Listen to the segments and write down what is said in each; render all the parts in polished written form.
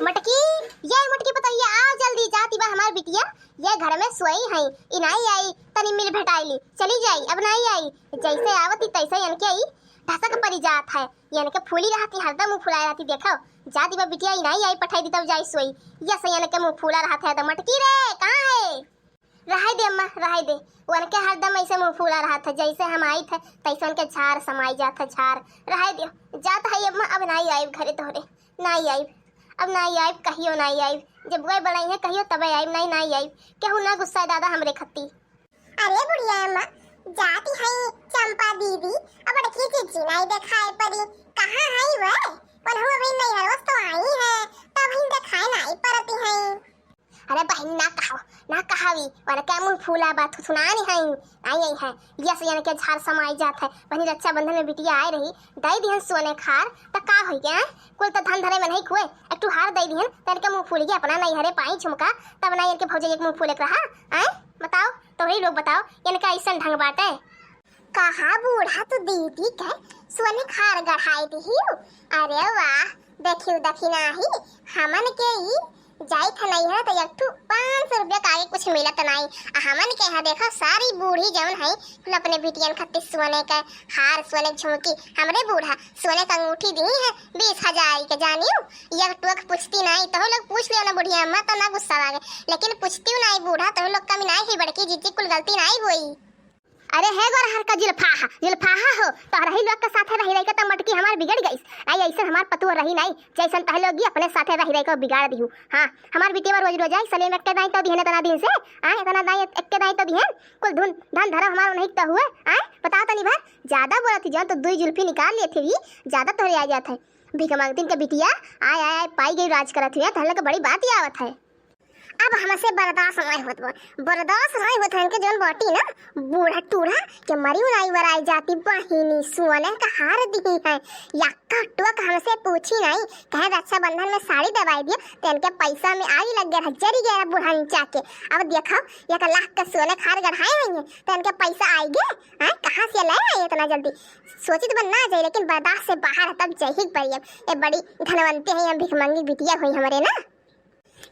मटकी, ये मटकी बताइए, आ जल्दी जाती बा हमार बिटिया, ये घर में सोई है, इनाई आई तनी मिल भेटाइली, चली जाई अब नहीं आई, जैसे आवती तैसे इनके आई ढसक परी जात है, इनके फूली रहती हरदम मुंह फुलाए रहती, देखो जाती बा बिटिया इनाई आई पठाई दी तब जाई सोई, ये से इनके मुंह फूला रहता है। तो मटकी रे कहां है? रह दे अम्मा रह दे, उनके हरदम ऐसे मुंह फूला रहा था, जैसे हम आई थे तैसे उनके झाड़ समाई जाता झाड़, रह दे जाता है अम्मा, अब नहीं आई घरे तोहरे, नहीं आई अब नहीं आई, कहियो नहीं आई, जब गए बनाई है कहियो तबे आई, नहीं नहीं आई, केहू ना गुस्सा दादा हमरे खत्ती। अरे बुढ़िया अम्मा जाती है चंपा दीदी, अब देखी चीची नहीं दिखाई पड़ी, कहाँ है वह? पर हम अभी नहीं है, तो आई है तब ही दिखाई नहीं पड़ती है। अरे बहन ना कहावी और क्या मुंह फूला बात सुनानी है, आई है यस यानी के झाड़ समाई जात है, वही रक्षाबंधन में बिटिया आए रही, दई दिहन सोने खार त का होई गया, कुल त धन धरे में नहीं खुए, एक टू हार दई दिहन तन के मुंह फूल गया, अपना नहीं हरे पाई झुमका तब नहीं इनके भौजे एक मुंह फूले रहा हैं, बताओ तो ही लोग बताओ इनका ऐसा ढंग बाटे। कहा बूढ़ा तो दीदी के सोने खार गढ़ाई दी, अरे वाह देखियो दखिना ही हमन के ही जाई था नहीं है तो एक 500 रुपया का आगे कुछ मिलत नहीं, हमन के यहाँ देखो सारी बूढ़ी जवन है कुल अपने बिटियन खत्ती सोने का हार सोने झुमकी, हमरे बूढ़ा सोने का अंगूठी दी है 20,000 के, जानियो एक टोक पूछती नहीं, तो लोग पूछ लियो ना बुढ़िया अम्मा तो ना गुस्सा लागे, लेकिन पूछती नहीं बूढ़ा तो लोग कमी नहीं ही बड़की जीती कुल गलती नहीं हुई। अरे है गोर हर का जुल्फाहा हो तो रही लोग के साथे रही रही के मटकी हमार बिगड़ गई, नहीं ऐसे हमार पतु रही नहीं जैसन तह लोग अपने साथे रही रही को बिगाड़ दिहु। हां हमार बिटिया रोज रोज आई सले में के दाई तो दिहने तना दिन से आ इतना दाई एक के दाई तो दिहन कुल धन धन धरा हमार नहीं तो हुए आ बताओ तनी भर ज्यादा बोलत थी जन तो दुई जुल्फी निकाल लिए थे, ज्यादा तोरे आ जात है, भीख मांगतीन के बिटिया आय आय पाई गई राज करत हुआ तहले के बड़ी बात ही आवत है। अब हमसे बर्दाश्त नहीं होत है, इनके जौन बाटी ना बूढ़ा टूढ़ा के मरी उनाई वराई जाती बहिनी सोने का हार दी है, यक्का टोक हमसे पूछी नहीं, कहे रक्षाबंधन में साड़ी दवाई दिया तो इनके पैसा में आई लग गया, जरी गया बूढ़ा नीचा के, अब देखो 1 लाख का सोने खार गढ़ाए हुए हैं तो इनके पैसा आई गए, कहाँ से लाए आए इतना जल्दी, सोची तो बनना जाए लेकिन बर्दाश्त से बाहर है तब जही पड़ी, ये बड़ी धनवंती है, भिख मंगी बिटिया हुई हमारे ना।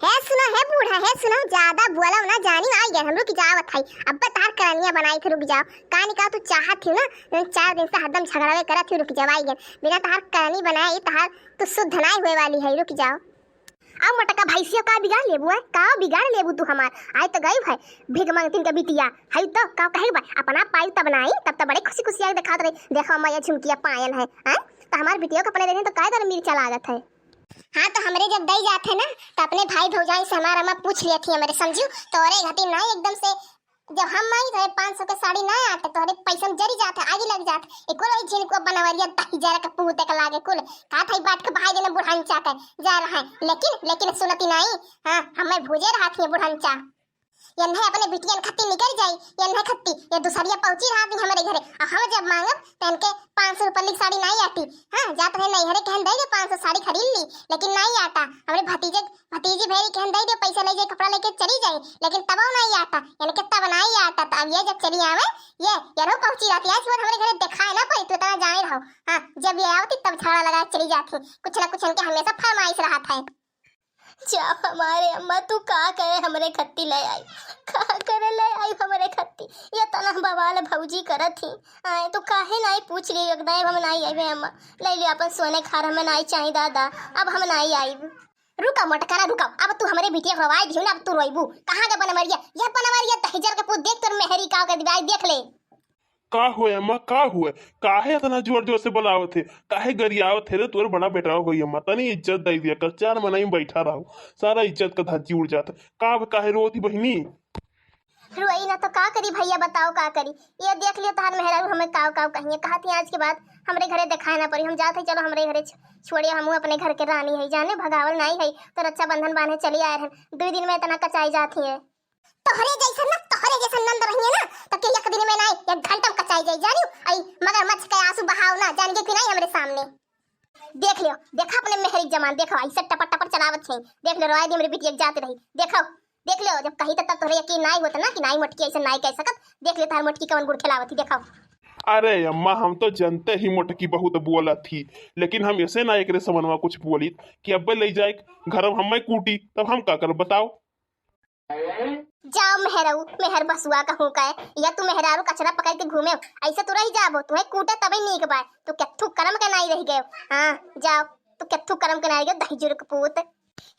है सुनो है बूढ़ा है सुनो, ज्यादा बोला ना जानी आई गए हम रुक जावत है, अब तार करनिया बनाई थे रुक जाओ, कहानी का तू चाहत थी ना 4 दिन से हरदम झगड़ावे करत थी, रुक जाओ आई गए बिना तार करनी बनाई तार तो शुद्ध नहीं होए वाली है, रुक जाओ। अब मटका भैंसिया का बिगाड़ लेबू है, का बिगाड़ लेबू तू हमार, आए तो गई है भीख मांगतीन के बिटिया है तो का कहे बा अपना पाई तब नहीं तब तो बड़े खुशी खुशी आके दिखात रही, देखो मैया झुमकिया पायन है तो हमार बिटिया को अपने देने तो काय दर मिर्चा लागत है। हाँ तो हमरे जब दई जाते ना तो अपने भाई भौजाई से हमारा अम्मा पूछ लिया थी हमारे समझू तो अरे घटी नहीं एकदम से जब हम आई तो 500 के साड़ी ना आते तो अरे पैसा में जरी जाते आगे लग जाते एक और झिन को बनवरिया ताही जरा का पूते का लागे कुल का थाई बाट के भाई देने बुढ़ांचा कर जा रहा है, लेकिन सुनती नहीं, हां हमें भूजे रहा थी बुढ़ांचा यन्हे अपने बिटियन खत्ती निकल जाई, यन्हे खत्ती ये दूसरिया पहुंची रहा थी हमारे घरे, हम जब मांगब तो इनके 500 रुपए की साड़ी नहीं आती, हां जात है नहीं हरे कहन दे दे 500 साड़ी खरीद ली लेकिन नहीं आता, हमारे भतीजी भेरी कहन दे दे पैसा ले जाए कपड़ा लेके चली जाए लेकिन तब नहीं आता, इनके तब नहीं आता, तब ये जब चली आवे ये यारो पहुंची रहती है, आज हमारे घरे दिखाए ना पड़ी तो इतना जाए रहो, हां जब ये आवती तब झाड़ा लगा चली जाती, कुछ ना कुछ इनके हमेशा फरमाइश रहा था। जा हमारे अम्मा तू का करे हमरे खत्ती ले आई, का करे ले आई हमरे खत्ती, ये तना बवाल भौजी करत थी आए तो काहे नहीं पूछ ली एकदम हम नहीं आई अम्मा ले लियो अपन सोने खार हमें नहीं चाहिए दादा, अब हम नहीं आई। रुका मटकारा रुका, अब तू हमरे बिटिया रवाई दियो ना, अब तू रोइबू कहां के बनवरिया यह बनवरिया तहजर के पूत देख तोर मेहरी का के दिवाई देख ले। का हुए अम्मा का हुए, काहे इतना जोर जोर से बुलावत थे, काहे गरियावत थे रे, तोर बड़ा बेटा हो गई अम्मा तनी इज्जत दे दिया कर, 4 महीने में बैठा रहो सारा इज्जत का धज्जी उड़ जाता, का काहे रोती बहिनी? रोई ना तो का करी भैया बताओ का करी, ये देख लियो तार मेहरा हमें काव काव कहिए कहती आज के बाद हमरे घरे दिखाए ना पड़ी, हम जाते चलो हमरे घरे छोड़िए, हम अपने घर के रानी है जाने भगावल नहीं है तो रक्षाबंधन बांधे चली आए हैं, 2 दिन में इतना कचाई जाती है, तोहरे जैसा नंद रही है ना तो के एक दिन में नहीं 1 घंटा में कचाई जाई जानियो, आई मगर मच के आंसू बहाव ना जान के कि नहीं हमरे सामने देख लियो, देखा अपने मेहरी जमान देखो ऐसे टपर टपर चलावत है, देख लो रोई दी मेरी बिटिया जाते रही, देखो देख लो जब कहीं तब तोहरे यकीन नहीं होता ना कि नहीं मटकी ऐसे नहीं कह सकत, देख ले तार मटकी कौन गुड़ खिलावती देखो। अरे अम्मा हम तो जानते ही मोटकी बहुत बोला थी, लेकिन हम ऐसे ना एक समनवा कुछ बोली कि अब ले जाए घर हम कूटी, तब हम का कर बताओ। जाओ मेहरारू मेहर बसुआ कहूँ का या तू मेहरारू कचरा पकड़ के घूमे ऐसे तो रही जाबो तुम्हें कूटे तभी नीक बाय तू कत्थू करम के नहीं रह गए। हाँ जाओ तू कत्थू करम के नहीं गए दही जुर कपूत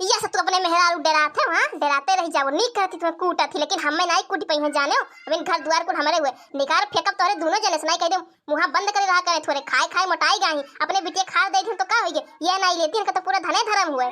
या सब तू अपने मेहरारू डराते हो। हाँ डराते रही जाओ नीक करती तुम्हें कूटा थी लेकिन हमें नहीं कूटी पई जाने हो। अब घर द्वार को हमारे हुए निकाल फेंकब तोरे दोनों जने से नहीं कह दे मुंह बंद कर रहा करे थोड़े खाए खाए मोटाई गई अपने बिटिया खा दे तो का होइगे ये नहीं लेती इनका तो पूरा धने धर्म हुए।